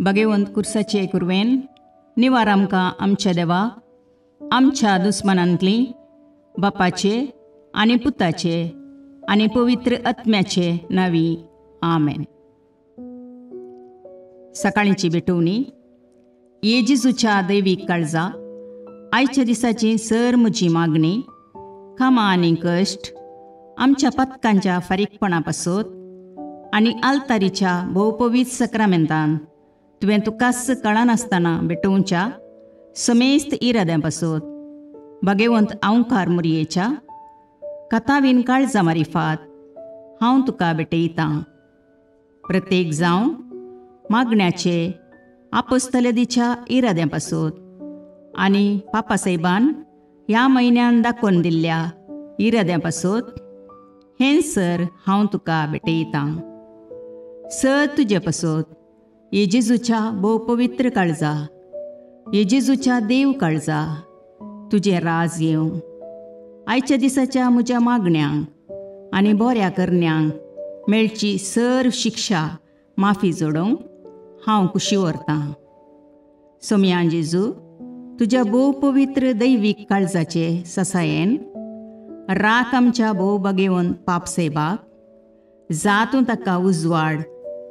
भगवंत कुर्साचे कुरवेन निवार आमकां आमच्या देवाक आमच्या दुस्मनांतली बापाचे आनी पुताचे आनी पवित्र आत्म्याचे नावी आमेन. सकाळींची भेटवणी. येजेजूच्या दैवीक काळजा आयच्या दिसाची सर म्हजी मागणी कामां आनी कश्ट आमच्या पथकांच्या फारीकपणा पासत आनी आल्तारीच्या भोवपवीत सक्रामेंतान तुवें तुकास कळनासतना भेटोवच्या समेस्त इराद्यां पासत भगवंत आंवकार मुरयेच्या कथावीन काळजा मारिफात हांव तुका भेटयतां. प्रत्येक जावं मागण्याचे आपोस्तलदीच्या इराद्यां पासत आनी पापासाहेबान ह्या म्हयन्यान दाखोवन दिल्ल्या इराद्यां पासत हें सर हांव तुका भेटयतां. सर तुजे पासत येजेजूच्या भोव पवित्र काळजा, येजेजूच्या देव काळजा तुजें राज येवं. आयच्या दिसाच्या म्हज्या मागण्यांक आनी बऱ्या करण्यांक मेळची सर शिक्षा माफी जोडोवंक हांव कुशी व्हरतां. सोम्या जेजू, तुज्या भोव पवित्र दैवीक काळजाचे ससायेन राख आमच्या भोव भगवंत पापसाहेबाक जातूं ताका उजवाड,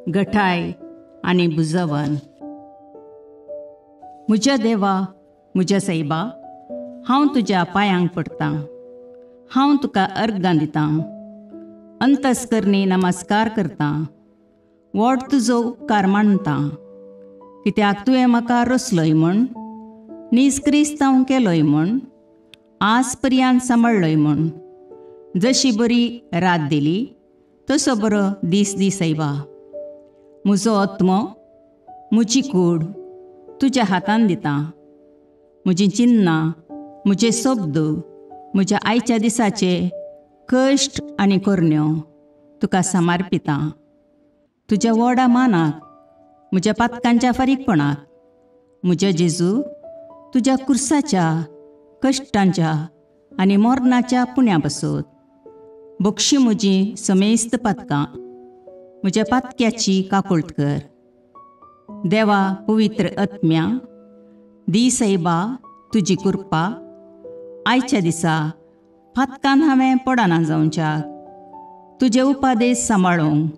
घटाय आनी बुजवण. म्हज्या देवा, म्हज्या साहिबा, हांव तुज्या पांयांक पडटां. हांव तुका अर्गां दितां. अंतस्करणी नमस्कार करतां. व्हड तुजो उपकार मानतां. कित्याक तुवें म्हाका रचलोय म्हूण, निजक्रिस्तांव केलोय म्हूण, आज पर्यंत सांबाळलोय म्हूण. जशी बरी रात दिली तसो बरो दीस दी साहिबा. म्हजो आत्मो, म्हजी कूड तुज्या हातान दितां. म्हजीं चिन्नां, म्हजे शब्द, म्हज्या आयच्या दिसाचे कश्ट आनी करण्यो तुका समर्पितां. तुज्या व्हडा मानाक, म्हज्या पातकांच्या फारीकपणाक, म्हज्या जेजू तुज्या कुर्साच्या कश्टांच्या आनी मरणाच्या पुण्या पासत बक्षी म्हजीं समेस्त पातकां, म्हज्या पातक्याची काकुळट कर. देवा पवित्र आत्म्या, दी साहिबा तुजी कृपा आयच्या दिसा पातकान हांवें पडना जावच्याक तुजे उपादेश सांबाळूंक,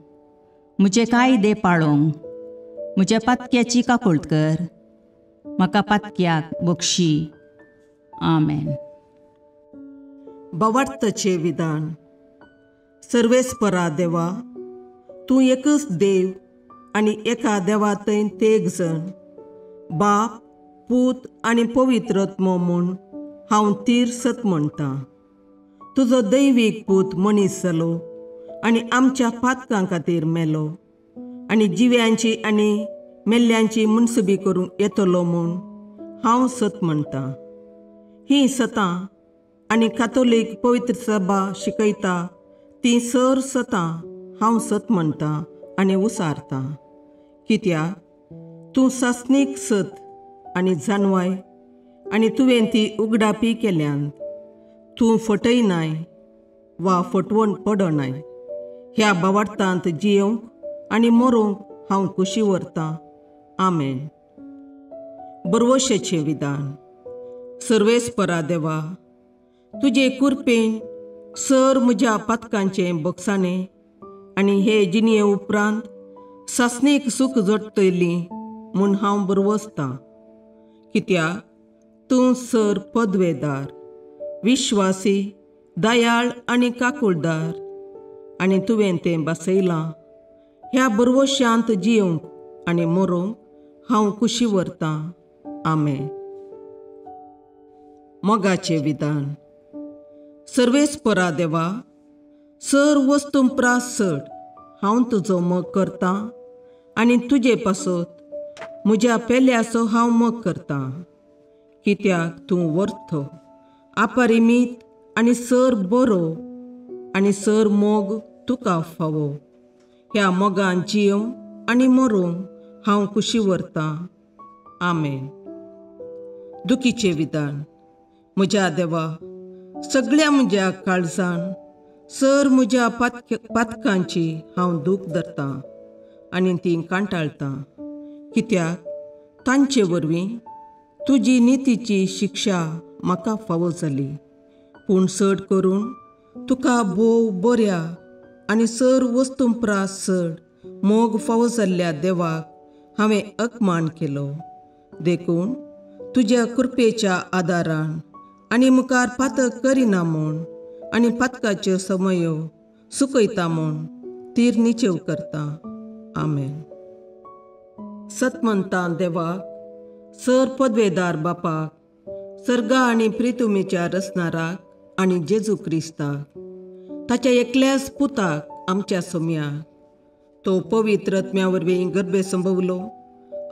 म्हजे कायदे पाळोवंक म्हज्या पातक्याची काकुळट कर. म्हाका पातक्याक बक्षी. आमेन. बावार्थाचें विधान. सर्वेस्परा देवा, तूं एकच देव आनी एका देवा थंय तेग जण, बाप, पूत आनी पवित्र आत्मो म्हूण हांव तीर सत म्हणटां. तुजो दैवीक पूत मनीस जालो आनी आमच्या पातकां खातीर मेलो आनी जिव्यांची आनी मेल्ल्यांची मुनसुबी करूंक येतलो म्हूण हांव सत म्हणटां. हीं सतां आनी कातोलीक पवित्र सभा शिकयता तीं सर सतां हांव सत म्हणटां आनी उसारतां. कित्याक तूं सासणीक सत आनी जानवाय आनी तुवें ती उगडापी केल्यांत. तूं फटयनाय वा फटवण पडनाय. ह्या बावार्थांत जियोंक आनी मरोवंक हांव कुशी व्हरतां. आमेन. बरवशेचें विधान. सर्वेस्परा देवा, तुजे कृपेन सर म्हज्या पातकांचें बक्षाणें आनी हे जिणये उपरांत सासणेक सूख जोडटलीं म्हूण हांव बरवसतां. कित्याक तूं सर पदवेदार, विश्वासी, दयाळ आनी काकुळदार आनी तुवें तें बसयलां. ह्या बरवश्यांत जियोंक आनी मरोवंक हांव कुशी व्हरतां. आमेन. मोगाचें विधान. सर्वेस्परा देवा, सर वस्तुंपरास चड हांव तुजो मोग करतां आनी तुजे पासत म्हज्या पेल्याचो हांव मोग करतां. कित्याक तूं वर्थ, अपरिमीत आनी सर बरो आनी सर मोग तुका फावो. ह्या मोगान जियोंक आनी मरोवंक हांव कुशी व्हरतां. आमेन. दुखीचें विधान. म्हज्या देवा, सगळ्या म्हज्या काळजान सर म्हज्या पातकांची हांव दूख धरतां आनी तीं कांटाळटां. कित्याक तांचे वरवीं तुजी नितीची शिक्षा म्हाका फावो जाली. पूण चड करून तुका भोव बऱ्या आनी सर वस्तूंपरास चड मोग फावो जाल्ल्या देवाक हांवें अकमान केलो. देखून तुज्या कृपेच्या आदारान आनी मुखार पातक करिना म्हूण आनी पातकाच्यो समयो सुकयता म्हूण तीर निचेव करता. आमेन. सतमंतां देवाक, सर पदवेदार बापाक, सर्गा आनी प्रितुमेच्या रचणाराक आनी जेजू क्रिस्ताक, ताच्या एकल्याच पुताक आमच्या सोम्याक, तो पवित्र आत्म्या वरवीं गर्भे संभवलो,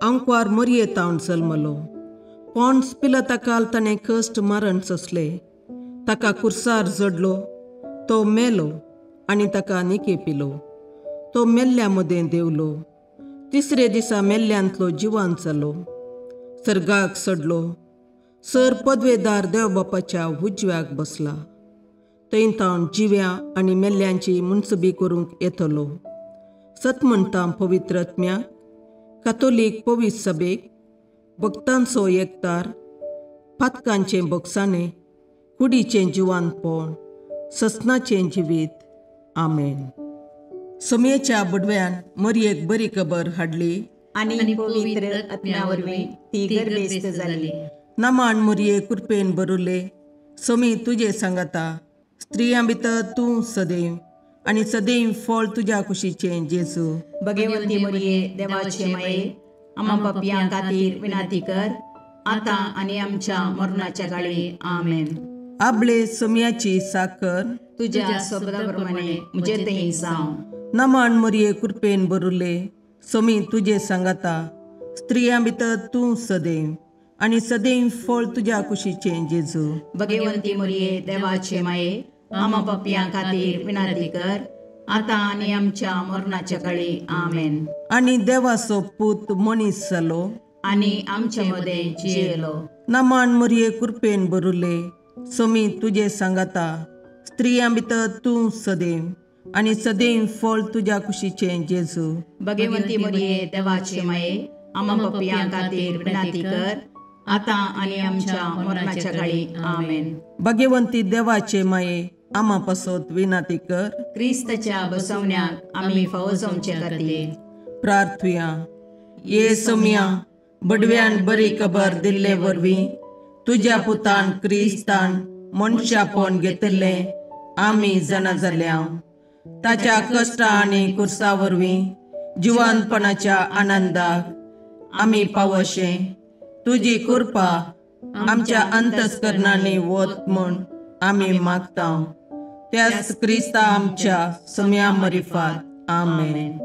अंकवार मरयेतावन जल्मलो, पोंस पिलाताकाल ताणें कश्ट मरण सोंसले, ताका कुर्सार जडलो, तो मेलो आनी ताका निकेपिलो, तो मेल्ल्या मदें देवलो, तिसरे दिसा मेल्ल्यांतलो जिवांत जालो, सर्गाक चडलो, सर पदवेदार देवबापाच्या उजव्याक बसला, थंय तावन जिव्या आनी मेल्ल्यांची मुनसबी करूंक येतलो. सतमंतां पवित्र आत्म्याक, कातोलीक पवित्र सभेक, भक्तांचो एकतार, पातकांचें भोगसाणें, कुडीचें जिवांतपण, ससनाचें जिवीत. आमेन. समेच्या बडव्यान मरयेक बरी खबर हाडली आनी पवित्र आत्म्या वरवीं ती गर्भेस्त जाली. नमान मरये कृपेन बरुले, समी तुजे सांगाता, स्त्रियां भितर तूं सदैव आनी सदैव फळ तुज्या कुशीचें जेजू. भगवंती मरिये देवाचे माये, आम्हा पापयां खातीर विनाती कर, आतां आनी आमच्या मरणाच्या काळी. आमेन. आपले सम्याची साकर तुज्या शब्दाप्रमाणे म्हजे थंय जावं. नमान मरये कृपेन बरुले, समी तुजे सांगाता, स्त्रियां भितर तूं सदैव आनी सदैव फळ तुज्या कुशीचें जेजू. भगवंती मरिये देवाचे माये, आम्हा पापयां खातीर विनाती कर, आतां आनी आमच्या मरणाच्या काळी. आमेन. आनी देवाचो पूत मनीस जालो आनी आमचे मदें जियेलो. नमान मरये कृपेन बरुले, समी तुजे सांगाता, स्त्रियां भितर तूं सदैव आनी सदैव फळ तुज्या कुशीचें जेजू. भगवंती मरिये देवाचे माये, आम्हा पापयां खातीर विनाती कर, आतां आनी आमच्या मरणाच्या काळी. आमेन. भगवंती देवाचे माये, आम्हा पासत विनाती कर. क्रिस्ताच्या बसवण्याक आमी फावो जावचे खातीर प्रार्थुया. ये सौम्या, बडव्यान बरी खबर दिल्ले वरवीं तुज्या पुतान क्रिस्तान मनशापण घेतिल्लें आमी जाणा जाल्या. ताच्या कश्टा आनी कुर्सा वरवीं जिवंतपणाच्या आनंदाक आमी पावशे. तुजी कृपा आमच्या अंतस्करणांनी वत म्हूण आमी मागता. त्याच क्रिस्ता आमच्या सौम्या मरिफात. आमेन.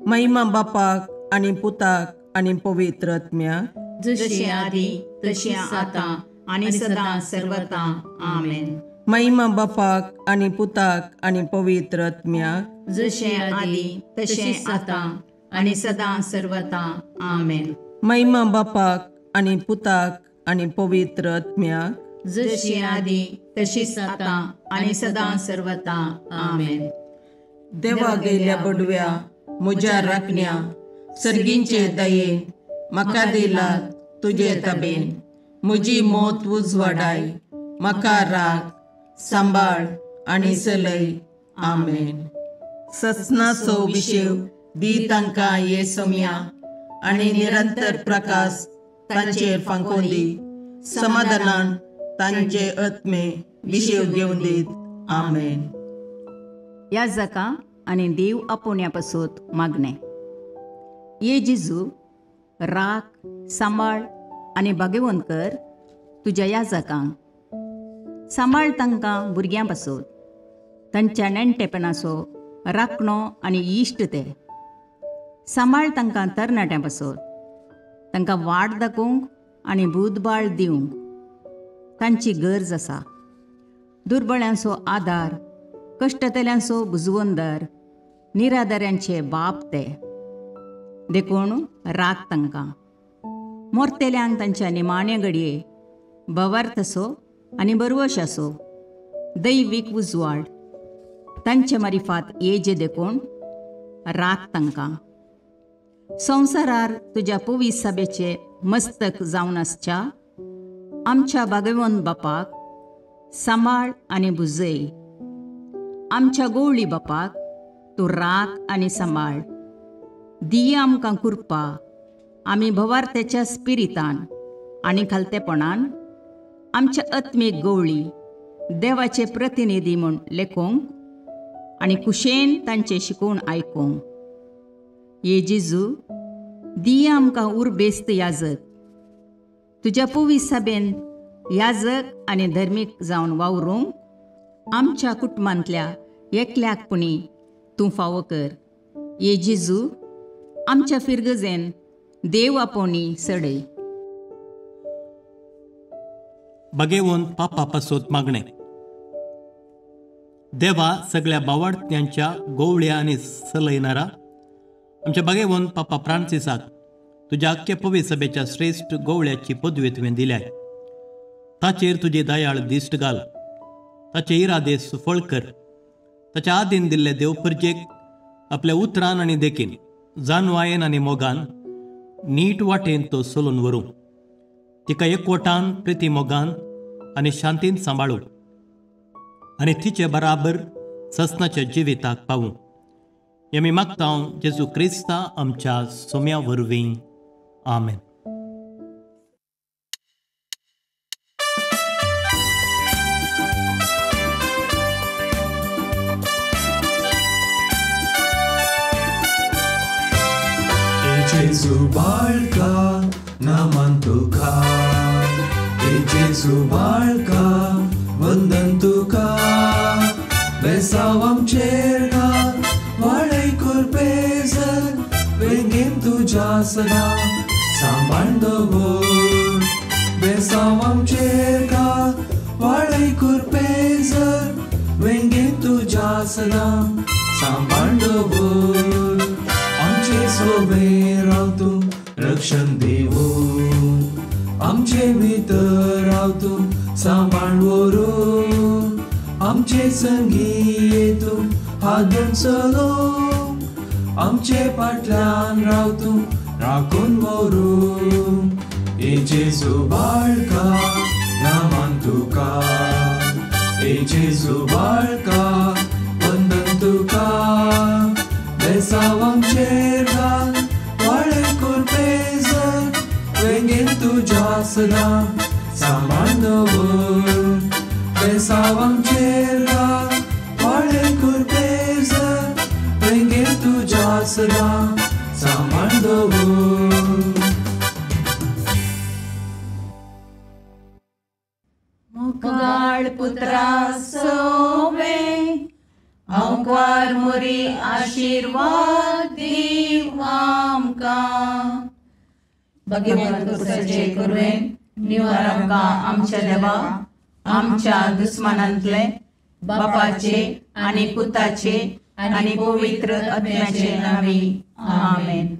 महिमा बापाक आनी पुताक आनी पवित्र आत्म्याक, जशें आदी तशें आतां आनी सदां सर्वदा. आमेन. महिमा बापाक आनी पुताक आनी पवित्र आत्म्याक, जशें आदी तशें आतां आनी सदां सर्वदा. आमेन. महिमा बापाक आनी पुताक आनी पवित्र आत्म्याक, जशी आदी तशीच आतां आनी सदां सर्वदा. आमेन. देवा गेल्या बडव्या म्हज्या राखण्या, सर्गींचे दयेन म्हाका दिला तुजे ताबेन. म्हजी मोत उजवाडाय, म्हाका राख, सांबाळ आनी चलय. आमेन. ससनाचो विशेव दी तांकां ये सौम्या, आनी निरंतर प्रकाश तांचेर फांकोन दी. समाधानान तांचे आत्मे विशेव घेवन दीत. आमेन. याजकां आनी देव आपोवण्या पासून मागणें. ये जेजू, राख, सांबाळ आनी भाग्यवंत कर तुज्या याजकांक. सांबाळ तांकां भुरग्यां पासून, तांच्या नेणटेपणाचो राखणो आनी इश्ट ते. सांबाळ तांकां तरणाट्यां पासून, तांकां वाट दाखोवंक आनी बुधबाळ दिवंक तांची गरज आसा. दुर्बळ्यांचो आदार, कश्टतल्यांचो बुजवंदर, निराधाऱ्यांचे बाप ते. देखून राख तांकां. मोरतेल्यांक तांच्या निमाणे घडये भवार्थसो आनी बरवशाचो दैवीक उजवाड तांचे मारिफात येजे देखून राख तांकां. संवसारार तुज्या पवित्र सभेचे मस्तक जावन आसच्या आमच्या भाग्यवंत बापाक सांबाळ आनी बुजय. आमच्या गवळी बापाक तूं राख आनी सांबाळ. दिये आमकां कुरपा आमी भवार्थ्याच्या स्पिरितान आनी खालतेपणान आमच्या आत्मीक गवळी देवाचे प्रतिनिधी म्हूण लेखोंक आनी कुशेन तांचे शिकवण आयकूंक. ये जेजू, दिये आमकां उर्बेस्त याजक. तुज्या पवित्र सभेन याजक आनी धर्मीक जावन वावरूंक आमच्या कुटुंबांतल्या एकल्याकपणी तूं फावो कर. ये जेजू, आमच्या फिरगजेन देव आपोवणी सडय. बगेवून पापा पासोत मागणे. देवा सगळ्या बावार्थ्यांच्या गोवळ्या आनी सलयणारा आमच्या बगेवून पापा फ्रांसिसाक तुज्या अख्ख्या पवित्र सभेच्या श्रेष्ठ गोवळ्याची पदवी तुवें दिल्याय. ताचेर तुजे दयाळ दिश्ट घाल. ताचे इरादे सुफळ कर. ताच्या आदीन दिल्ले देवपर्जेक आपल्या उतरान आनी देखीन जानवायेन आनी मोगान नीट वाटेन तो चलून व्हरूं. तिका एकवटान प्रिती मोगान आनी शांतीन सांबाळूं आनी तिचे बराबर ससनाच्या जिविताक पावूं. हें आमी मागता जेजू क्रिस्ता आमच्या सोम्या वरवीं. आमेन. Jesu बाळका नमन तुका. Jesu बाळका वंदन तुका. बेसाव आमचेर घाल वाडय कुरपेजर. वेंगेन तुज्या सदा सांबाळ दवर. बेसाव आमचेर घाल वाडय कुरपेजर. वेंगेन तुज्या सदा सांबाळ दवर. आमचे सोबे राव तूं रक्षण दिवूं. आमचे भितर राव तूं सांबाळ व्हरून. आमचे संगी तूं हादून चलोवं. आमचे फाटल्यान राव तूं राखून व्हरून. ए जेजू बाळका नमन तुका. ए जेजू बाळका वंदन तुका. बेसाव आमचेर घाल वाडय कुरपेजर. वेंगेन तुज्या सदा सांबाळ दवर. बेसाव आमचेर घाल वाडय कुरपेजर. वेंगेन तुज्या सदा सांबाळ दवर. मोगाळ पुत्रा सोबे अवकार मोरी आशीर्वाद दीव आमकां. भगवंत पुत्राचे करुणेन निवार आमकां आमच्या देवा आमच्या दुस्मानांतले बापाचे आनी पुताचे आनी पवित्र आत्म्याचे नांवी. आमेन.